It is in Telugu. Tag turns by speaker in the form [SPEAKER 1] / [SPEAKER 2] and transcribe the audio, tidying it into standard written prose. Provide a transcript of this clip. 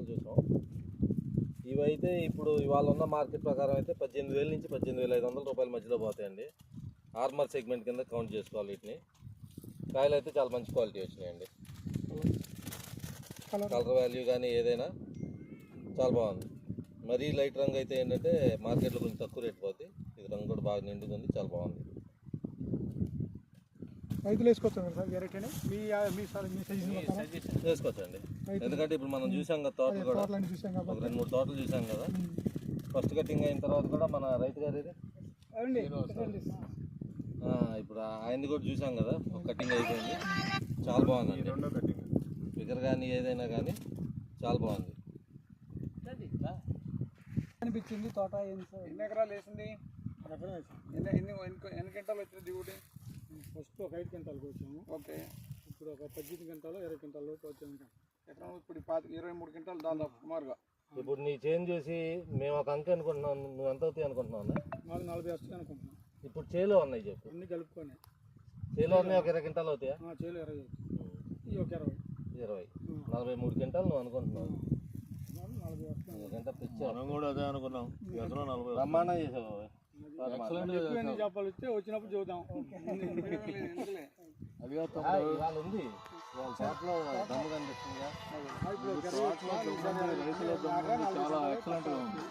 [SPEAKER 1] చూసాం. ఇవైతే ఇప్పుడు ఇవాళ ఉన్న మార్కెట్ ప్రకారం అయితే 18,000 నుంచి 18,500 రూపాయల మధ్యలో పోతాయండి. ఆర్మర్ సెగ్మెంట్ కింద కౌంట్ చేసుకోవాలి వీటిని. కాయలు అయితే చాలా మంచి క్వాలిటీ వచ్చినాయండి. కలర్ వాల్యూ కానీ ఏదైనా చాలా బాగుంది. మరీ లైట్ రంగు అయితే ఏంటంటే మార్కెట్లో కొంచెం తక్కువ రేట్ పోతుంది. ఇది రంగు కూడా బాగా నిండుకుంది, చాలా బాగుంది.
[SPEAKER 2] రైతులు వేసుకోవచ్చు సార్ వెరైటీ
[SPEAKER 1] వేసుకోవచ్చండి. ఎందుకంటే ఇప్పుడు మనం చూసాం కదా తోటలు కూడా, ఒక 2-3 తోటలు చూసాం కదా. ఫస్ట్ కటింగ్ అయిన తర్వాత కూడా మన రైతు గారు ఇప్పుడు ఆయన్ని కూడా చూసాం కదా, ఒక కటింగ్ అయిపోయింది, చాలా బాగుందండి. ఫిగర్ కానీ ఏదైనా కానీ చాలా బాగుంది
[SPEAKER 2] అనిపించింది. తోట ఎన్ని ఎకరాలు వేసింది? ఎన్ని గంటలు వచ్చింది దిగుబడి? ఫస్ట్ ఒక 5 క్వింటాలకు వచ్చాము. ఓకే. ఇప్పుడు ఒక 18 గంటలు 20 క్వింటాల లోపు వచ్చాము. ఎకరం ఇప్పుడు 23 క్వింటాలు దాదాపు సుమారుగా.
[SPEAKER 1] ఇప్పుడు నీ చేంజ్ చూసి మేము ఒక అంకె అనుకుంటున్నాం, నువ్వు ఎంత అవుతాయి అనుకుంటున్నావు?
[SPEAKER 2] 40 వస్తాయి అనుకుంటున్నాను.
[SPEAKER 1] ఇప్పుడు చేలో ఉన్నాయి చెప్పు.
[SPEAKER 2] అన్ని కలుపుకొని
[SPEAKER 1] చేలో ఉన్నాయి ఒక 20 క్వింటాలు అవుతాయా?
[SPEAKER 2] చేలో 20, ఈ ఒక 20,
[SPEAKER 1] 43 క్వింటాలు నువ్వు అనుకుంటున్నావు.
[SPEAKER 2] 40 వస్తాయి.
[SPEAKER 3] మనం కూడా అదే అనుకున్నాం.
[SPEAKER 1] బ్రహ్మాండం చేసావు.
[SPEAKER 2] చేపలు వస్తే వచ్చినప్పుడు చూద్దాం.
[SPEAKER 3] అది
[SPEAKER 1] ఇవాళ ఉంది, ఇవాళ తోటలో దమ్ము కనిపిస్తుందిగా.
[SPEAKER 3] రైతుల చాలా ఎక్సలెంట్ గా ఉంది.